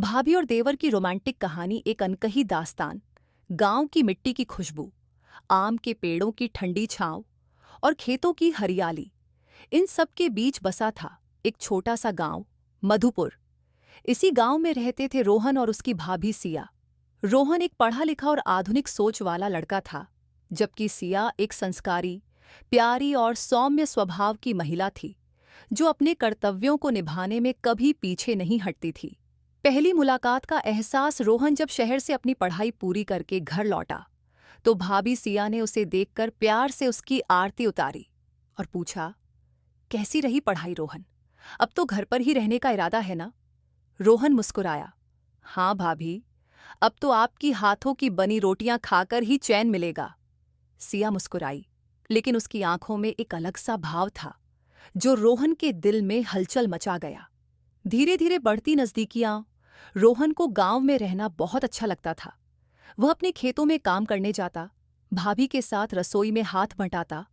भाभी और देवर की रोमांटिक कहानी एक अनकही दास्तान। गांव की मिट्टी की खुशबू, आम के पेड़ों की ठंडी छांव और खेतों की हरियाली, इन सब के बीच बसा था एक छोटा सा गांव, मधुपुर। इसी गांव में रहते थे रोहन और उसकी भाभी सिया। रोहन एक पढ़ा लिखा और आधुनिक सोच वाला लड़का था, जबकि सिया एक संस्कारी, प्यारी और सौम्य स्वभाव की महिला थी, जो अपने कर्तव्यों को निभाने में कभी पीछे नहीं हटती थी। पहली मुलाकात का एहसास रोहन जब शहर से अपनी पढ़ाई पूरी करके घर लौटा, तो भाभी सिया ने उसे देखकर प्यार से उसकी आरती उतारी और पूछा, कैसी रही पढ़ाई रोहन? अब तो घर पर ही रहने का इरादा है ना? रोहन मुस्कुराया, हाँ भाभी, अब तो आपकी हाथों की बनी रोटियां खाकर ही चैन मिलेगा। सिया मुस्कुराई, लेकिन उसकी आंखों में एक अलग सा भाव था, जो रोहन के दिल में हलचल मचा गया। धीरे धीरे बढ़ती नजदीकियां, रोहन को गांव में रहना बहुत अच्छा लगता था। वह अपने खेतों में काम करने जाता, भाभी के साथ रसोई में हाथ बंटाता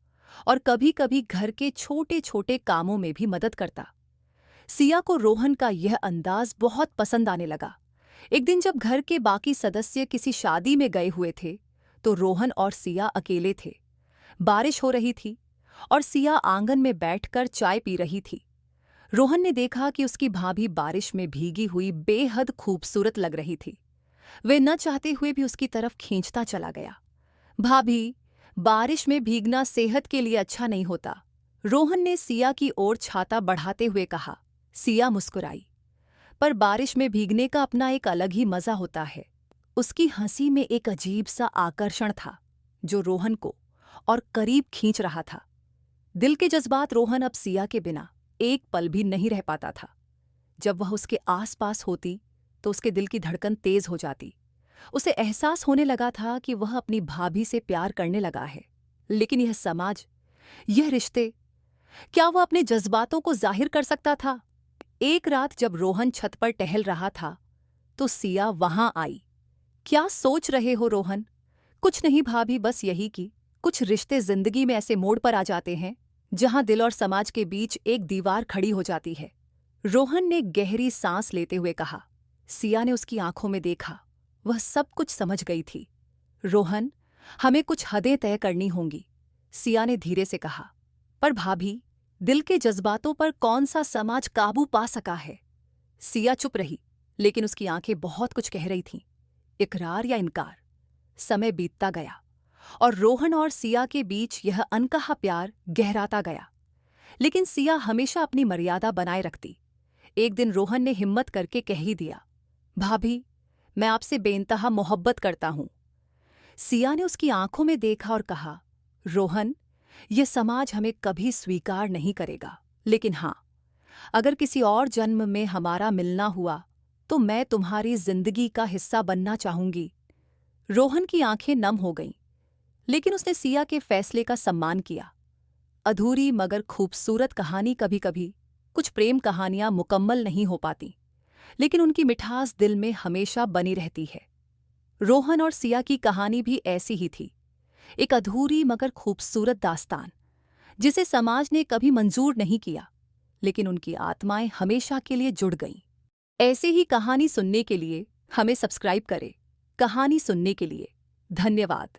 और कभी कभी घर के छोटे छोटे कामों में भी मदद करता। सिया को रोहन का यह अंदाज बहुत पसंद आने लगा। एक दिन जब घर के बाकी सदस्य किसी शादी में गए हुए थे, तो रोहन और सिया अकेले थे। बारिश हो रही थी और सिया आंगन में बैठकर चाय पी रही थी। रोहन ने देखा कि उसकी भाभी बारिश में भीगी हुई बेहद खूबसूरत लग रही थी। वे न चाहते हुए भी उसकी तरफ खींचता चला गया। भाभी, बारिश में भीगना सेहत के लिए अच्छा नहीं होता, रोहन ने सिया की ओर छाता बढ़ाते हुए कहा। सिया मुस्कुराई, पर बारिश में भीगने का अपना एक अलग ही मजा होता है। उसकी हंसी में एक अजीब सा आकर्षण था, जो रोहन को और करीब खींच रहा था। दिल के जज्बात रोहन अब सिया के बिना एक पल भी नहीं रह पाता था। जब वह उसके आसपास होती तो उसके दिल की धड़कन तेज हो जाती। उसे एहसास होने लगा था कि वह अपनी भाभी से प्यार करने लगा है। लेकिन यह समाज, यह रिश्ते, क्या वह अपने जज्बातों को जाहिर कर सकता था? एक रात जब रोहन छत पर टहल रहा था, तो सिया वहां आई। क्या सोच रहे हो रोहन? कुछ नहीं भाभी, बस यही कि कुछ रिश्ते जिंदगी में ऐसे मोड़ पर आ जाते हैं जहां दिल और समाज के बीच एक दीवार खड़ी हो जाती है, रोहन ने गहरी सांस लेते हुए कहा। सिया ने उसकी आंखों में देखा। वह सब कुछ समझ गई थी। रोहन, हमें कुछ हदें तय करनी होंगी, सिया ने धीरे से कहा। पर भाभी, दिल के जज्बातों पर कौन सा समाज काबू पा सका है? सिया चुप रही, लेकिन उसकी आंखें बहुत कुछ कह रही थीं। इकरार या इनकार? समय बीतता गया और रोहन और सिया के बीच यह अनकहा प्यार गहराता गया। लेकिन सिया हमेशा अपनी मर्यादा बनाए रखती। एक दिन रोहन ने हिम्मत करके कह ही दिया, भाभी, मैं आपसे बेइंतहा मोहब्बत करता हूं। सिया ने उसकी आंखों में देखा और कहा, रोहन, यह समाज हमें कभी स्वीकार नहीं करेगा, लेकिन हां, अगर किसी और जन्म में हमारा मिलना हुआ तो मैं तुम्हारी जिंदगी का हिस्सा बनना चाहूंगी। रोहन की आंखें नम हो गईं, लेकिन उसने सिया के फैसले का सम्मान किया। अधूरी मगर खूबसूरत कहानी, कभी कभी कुछ प्रेम कहानियां मुकम्मल नहीं हो पाती, लेकिन उनकी मिठास दिल में हमेशा बनी रहती है। रोहन और सिया की कहानी भी ऐसी ही थी, एक अधूरी मगर खूबसूरत दास्तान, जिसे समाज ने कभी मंजूर नहीं किया, लेकिन उनकी आत्माएं हमेशा के लिए जुड़ गईं। ऐसे ही कहानी सुनने के लिए हमें सब्सक्राइब करें। कहानी सुनने के लिए धन्यवाद।